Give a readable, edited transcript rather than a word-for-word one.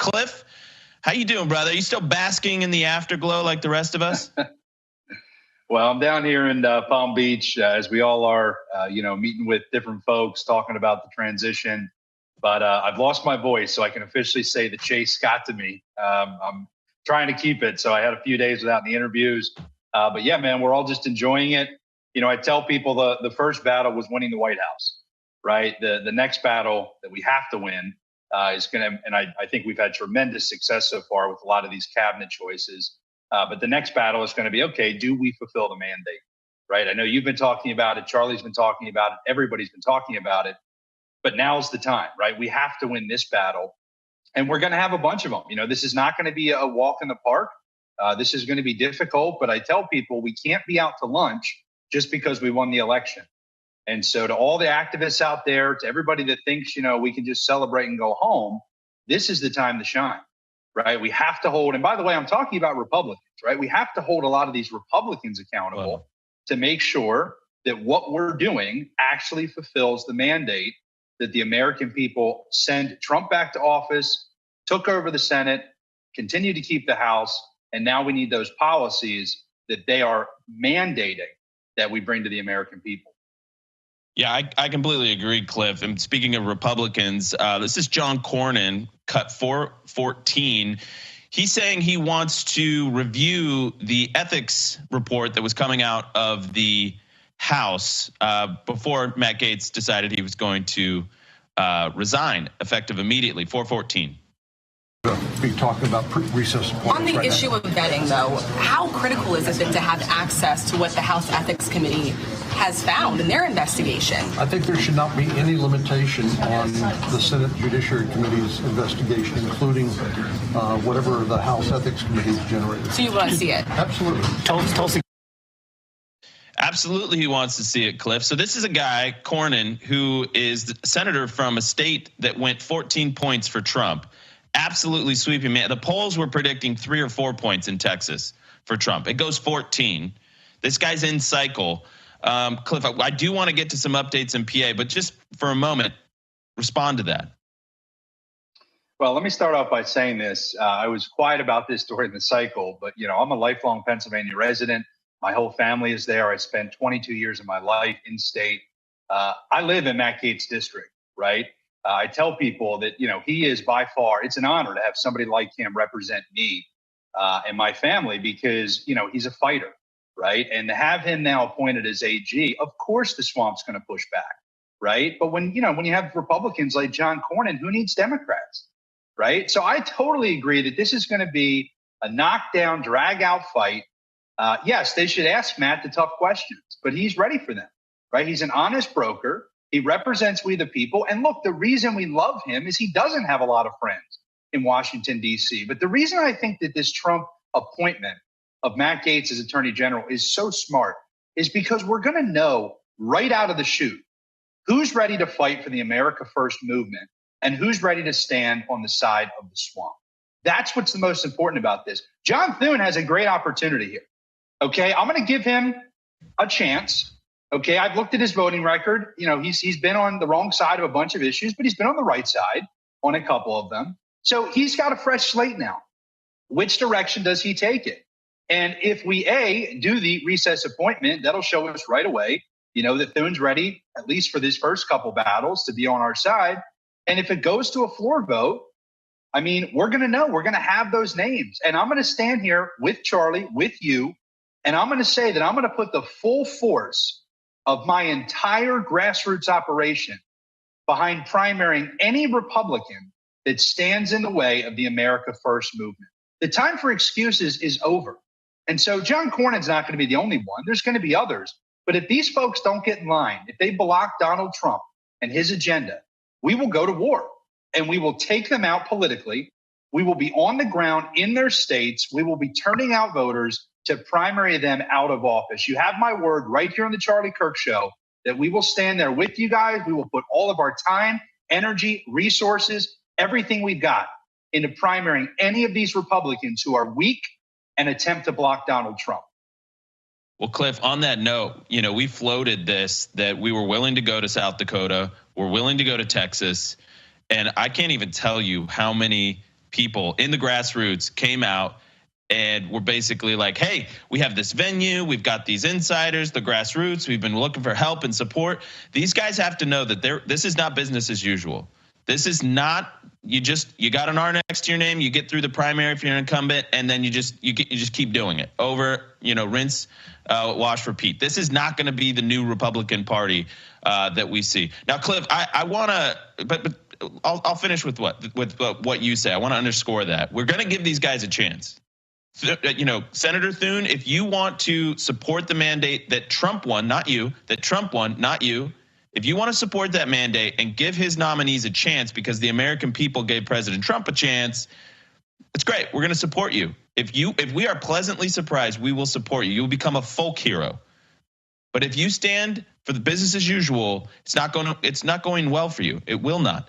Cliff, how you doing, brother? Are you still basking in the afterglow like the rest of us? Well, I'm down here in Palm Beach, as we all are, meeting with different folks, talking about the transition. But I've lost my voice, so I can officially say the chase got to me. I'm trying to keep it, so I had a few days without any interviews. But yeah, man, we're all just enjoying it. I tell people the first battle was winning the White House, right? The next battle that we have to win is going to, and I think we've had tremendous success so far with a lot of these cabinet choices. But the next battle is going to be, okay, do we fulfill the mandate, right? I know you've been talking about it. Charlie's been talking about it. Everybody's been talking about it. But now's the time, right? We have to win this battle. And we're going to have a bunch of them. This is not going to be a walk in the park. This is going to be difficult. But I tell people we can't be out to lunch just because we won the election. And so to all the activists out there, to everybody that thinks, we can just celebrate and go home, this is the time to shine. Right. We have to hold. And by the way, I'm talking about Republicans, right? We have to hold a lot of these Republicans accountable to make sure that what we're doing actually fulfills the mandate that the American people sent Trump back to office, took over the Senate, continued to keep the House. And now we need those policies that they are mandating that we bring to the American people. Yeah, I completely agree, Cliff. And speaking of Republicans, this is John Cornyn, cut 414. He's saying he wants to review the ethics report that was coming out of the House before Matt Gaetz decided he was going to resign effective immediately. 414. Be talking about recess on the issue of vetting, though. How critical is it to have access to what the House Ethics Committee has found in their investigation? I think there should not be any limitation on the Senate Judiciary Committee's investigation, including whatever the House Ethics Committee has generated. So you want to see it? Absolutely. Tulsi. Absolutely, he wants to see it, Cliff. So this is a guy, Cornyn, who is the senator from a state that went 14 points for Trump. Absolutely sweeping, man. The polls were predicting 3 or 4 points in Texas for Trump. It goes 14. This guy's in cycle. Cliff, I do want to get to some updates in PA, but just for a moment, respond to that. Well, let me start off by saying this. I was quiet about this during the cycle, but I'm a lifelong Pennsylvania resident. My whole family is there. I spent 22 years of my life in state. I live in Matt Gaetz' district, right? I tell people that, he is by far, it's an honor to have somebody like him represent me and my family because, he's a fighter, right? And to have him now appointed as AG, of course the swamp's going to push back, right? But when you have Republicans like John Cornyn, who needs Democrats, right? So I totally agree that this is going to be a knockdown, drag-out fight. Yes, they should ask Matt the tough questions, but he's ready for them, right? He's an honest broker. He represents we the people. And look, the reason we love him is he doesn't have a lot of friends in Washington, D.C. But the reason I think that this Trump appointment of Matt Gaetz as Attorney General is so smart is because we're going to know right out of the chute who's ready to fight for the America First movement and who's ready to stand on the side of the swamp. That's what's the most important about this. John Thune has a great opportunity here. Okay, I'm going to give him a chance. Okay, I've looked at his voting record. He's been on the wrong side of a bunch of issues, but he's been on the right side on a couple of them. So he's got a fresh slate now. Which direction does he take it? And if we, do the recess appointment, that'll show us right away, that Thune's ready, at least for these first couple battles, to be on our side. And if it goes to a floor vote, we're going to know. We're going to have those names. And I'm going to stand here with Charlie, with you, and I'm going to say that I'm going to put the full force of my entire grassroots operation behind primarying any Republican that stands in the way of the America First movement. The time for excuses is over. And so John Cornyn's not going to be the only one. There's going to be others. But if these folks don't get in line, if they block Donald Trump and his agenda, we will go to war and we will take them out politically. We will be on the ground in their states. We will be turning out voters to primary them out of office. You have my word right here on the Charlie Kirk Show that we will stand there with you guys. We will put all of our time, energy, resources, everything we've got into primarying any of these Republicans who are weak and attempt to block Donald Trump. Well, Cliff, on that note, we floated this, that we were willing to go to South Dakota. We're willing to go to Texas. And I can't even tell you how many people in the grassroots came out and were basically like, hey, we have this venue, we've got these insiders, the grassroots, we've been looking for help and support. These guys have to know that this is not business as usual. This is not, you got an R next to your name, you get through the primary if you're an incumbent, and then you just keep doing it over, rinse, wash, repeat. This is not going to be the new Republican Party that we see. Now, Cliff, I want to, but I'll finish with what you say. I want to underscore that we're going to give these guys a chance. Senator Thune, if you want to support the mandate that Trump won, not you, if you want to support that mandate and give his nominees a chance because the American people gave President Trump a chance, it's great. We're going to support you. If we are pleasantly surprised, we will support you. You'll become a folk hero. But if you stand for the business as usual, it's not going well for you. It will not.